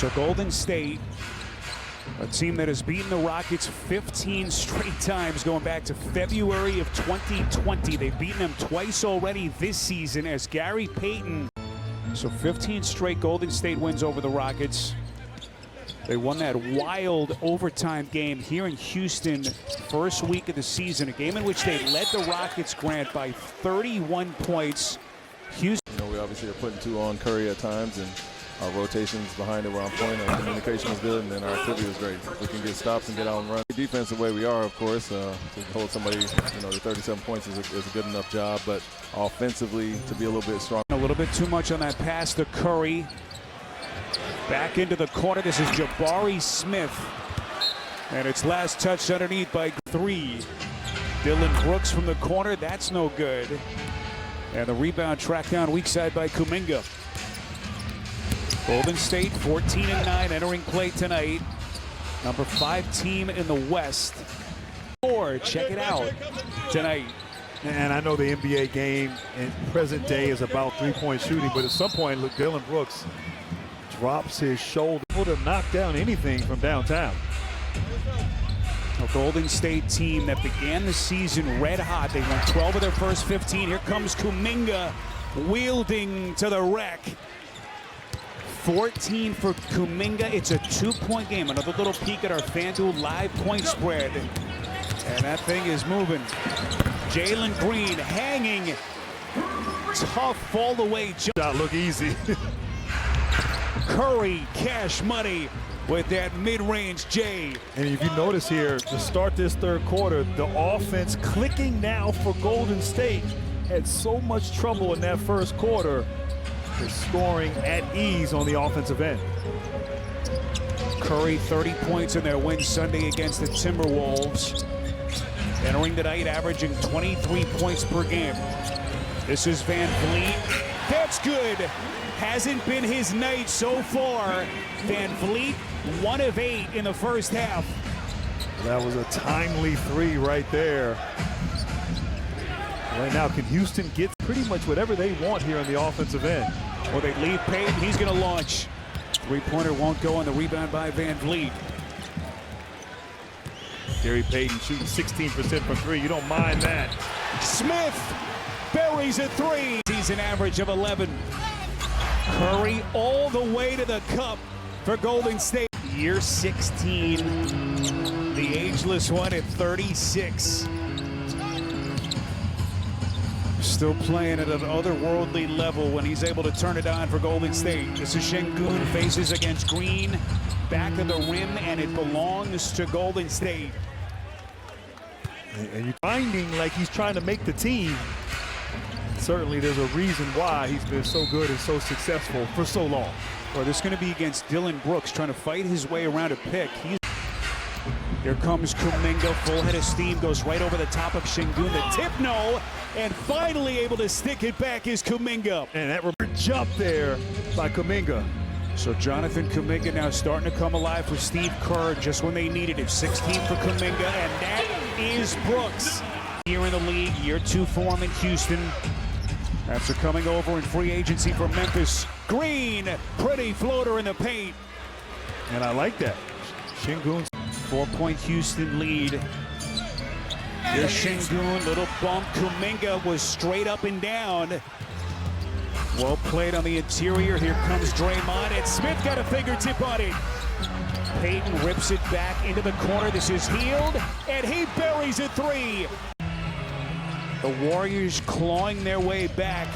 So Golden State, a team that has beaten the Rockets 15 straight times going back to February of 2020. They've beaten them twice already this season as Gary Payton. So 15 straight Golden State wins over the Rockets. They won that wild overtime game here in Houston, first week of the season, a game in which they led the Rockets, Grant, by 31 points. Houston. We obviously are putting two on Curry at times, and our rotations behind it were on point. Our communication was good, and then our activity was great. If we can get stops and get out and run. Defense the way we are, of course, to hold somebody, to 37 points is a good enough job, but offensively to be a little bit stronger. A little bit too much on that pass to Curry. Back into the corner. This is Jabari Smith. And it's last touched underneath by 3. Dylan Brooks from the corner. That's no good. And the rebound tracked down weak side by Kuminga. Golden State 14-9 entering play tonight. Number 5 team in the West. Or check it out tonight. And I know the NBA game in present day is about three-point shooting, but at some point, look, Dylan Brooks drops his shoulder to knock down anything from downtown. A Golden State team that began the season red hot. They won 12 of their first 15. Here comes Kuminga wielding to the rack. 14 for Kuminga. It's a 2-point game. Another little peek at our FanDuel live point spread. And that thing is moving. Jalen Green hanging. Tough all the way. Shot look easy. Curry, cash money with that mid-range J. And if you notice here, to start this third quarter, the offense clicking now for Golden State. Had so much trouble in that first quarter. They're scoring at ease on the offensive end. Curry 30 points in their win Sunday against the Timberwolves. Entering the night averaging 23 points per game. This is Van Vliet. That's good. Hasn't been his night so far. Van Vliet, 1 of 8 in the first half. That was a timely 3 right there. Right now, can Houston get pretty much whatever they want here on the offensive end? Well, they leave Payton. He's going to launch. Three-pointer won't go on the rebound by Van Vliet. Gary Payton shooting 16% from 3. You don't mind that. Smith buries a 3. Season average of 11. Curry all the way to the cup for Golden State. Year 16. The ageless one at 36. Still playing at an otherworldly level when he's able to turn it on for Golden State. This is Şengün, faces against Green. Back of the rim, and it belongs to Golden State. And you're finding like he's trying to make the team. Certainly there's a reason why he's been so good and so successful for so long. Well, this is going to be against Dylan Brooks, trying to fight his way around a pick. Here comes Kuminga, full head of steam, goes right over the top of Şengün. The tip, no, and finally able to stick it back is Kuminga. And that jump there by Kuminga. So Jonathan Kuminga now starting to come alive for Steve Kerr just when they needed it. 16 for Kuminga, and that is Brooks. Here in the league, year 2 for him in Houston. After coming over in free agency from Memphis. Green, pretty floater in the paint. And I like that. Şengün's 4-point Houston lead. Here's Şengün, little bump. Kuminga was straight up and down. Well played on the interior. Here comes Draymond, and Smith got a fingertip on it. Payton rips it back into the corner. This is Hield, and he buries a 3. The Warriors clawing their way back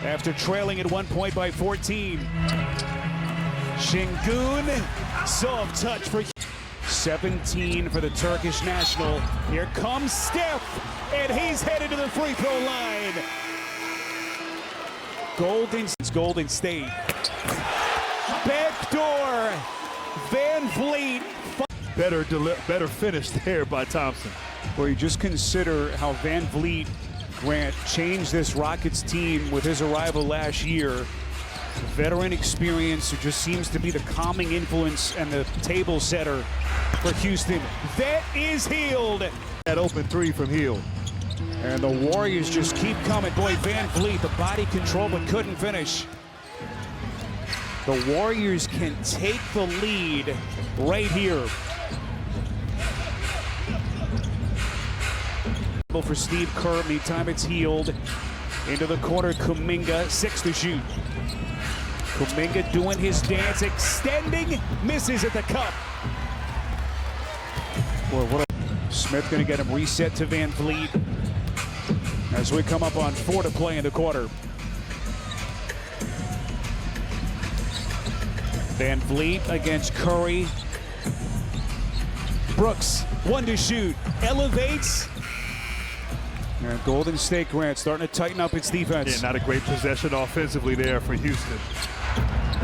after trailing at 1 point by 14. Şengün, soft touch for 17 for the Turkish national. Here comes Steph, and he's headed to the free throw line. Golden State. Backdoor. Van Vliet. better finish there by Thompson. Where you just consider how Van Vliet, Grant, changed this Rockets team with his arrival last year. Veteran experience who just seems to be the calming influence and the table setter for Houston. That is Hield. That open 3 from Hield. And the Warriors just keep coming. Boy, Van Vliet, the body control, but couldn't finish. The Warriors can take the lead right here. For Steve Kerr, meantime it's healed. Into the corner, Kuminga, 6 to shoot. Kuminga doing his dance, extending, misses at the cup. Boy, what a... Smith gonna get him reset to Van Vliet as we come up on 4 to play in the quarter. Van Vliet against Curry. Brooks, 1 to shoot, elevates. And Golden State, Grant, starting to tighten up its defense. Yeah, not a great possession offensively there for Houston.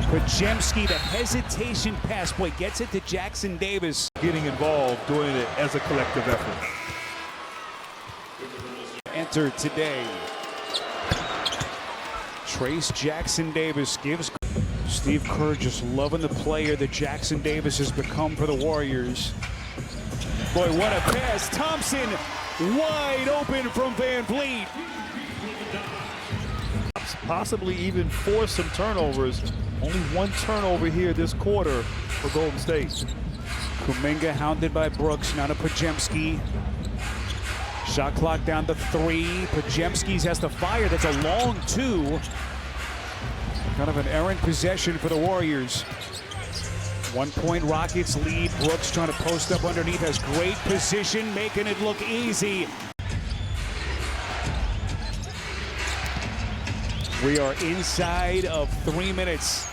Podziemski, the hesitation pass, boy, gets it to Jackson Davis. Getting involved, doing it as a collective effort. Entered today. Trace Jackson Davis gives Steve Kerr just loving the player that Jackson Davis has become for the Warriors. Boy, what a pass. Thompson wide open from Van Vliet. Possibly even force some turnovers. Only 1 turnover here this quarter for Golden State. Kuminga hounded by Brooks, now to Podziemski. Shot clock down to 3. Podziemski's has to fire. That's a long 2. Kind of an errant possession for the Warriors. 1 point Rockets lead. Brooks trying to post up underneath, has great position, making it look easy. We are inside of 3 minutes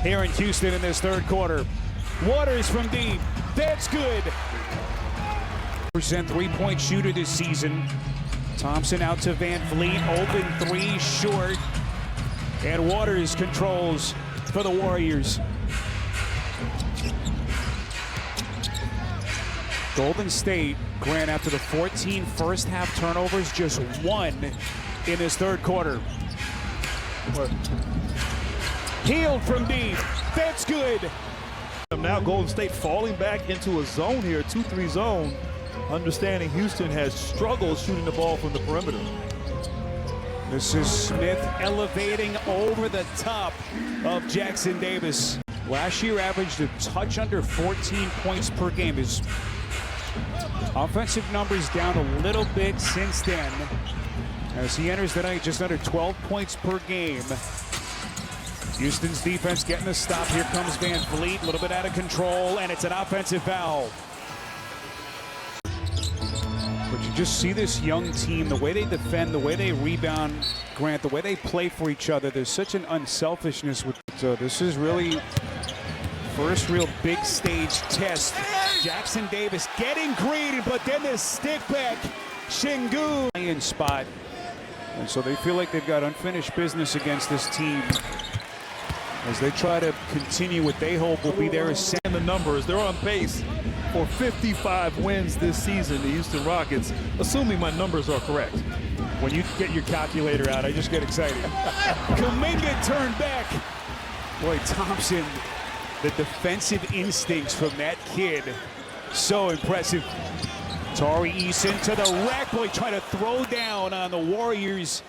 here in Houston in this third quarter. Waters from deep, that's good. Percent 3-point shooter this season. Thompson out to Van Vliet, open 3, short. And Waters controls for the Warriors. Golden State, Grant, after the 14 first half turnovers, just 1 in this third quarter. Healed from deep, that's good. Now Golden State falling back into a zone here, 2-3 zone. Understanding Houston has struggled shooting the ball from the perimeter. This is Smith elevating over the top of Jackson Davis. Last year averaged a touch under 14 points per game. His offensive numbers down a little bit since then, as he enters the night just under 12 points per game. Houston's defense getting a stop. Here comes Van Vliet, a little bit out of control, and it's an offensive foul. But you just see this young team, the way they defend, the way they rebound, Grant, the way they play for each other. There's such an unselfishness with it. So this is really first real big stage test. Jackson Davis getting green, but then this stick back, Shingu in spot. And so they feel like they've got unfinished business against this team as they try to continue what they hope will be their ascent. And the numbers, they're on pace for 55 wins this season, the Houston Rockets, assuming my numbers are correct. When you get your calculator out, I just get excited. Kuminga turned back. Boy, Thompson, the defensive instincts from that kid, so impressive. Tari Eason to the rack. Boy, trying to throw down on the Warriors.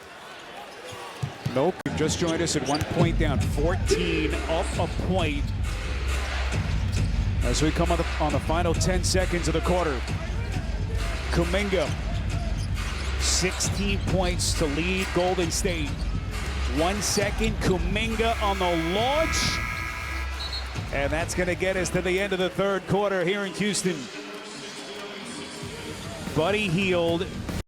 Nope, just joined us at 1 point down, 14 up a point. As we come on the final 10 seconds of the quarter. Kuminga, 16 points to lead Golden State. 1 second, Kuminga on the launch. And that's going to get us to the end of the third quarter here in Houston. Buddy Hield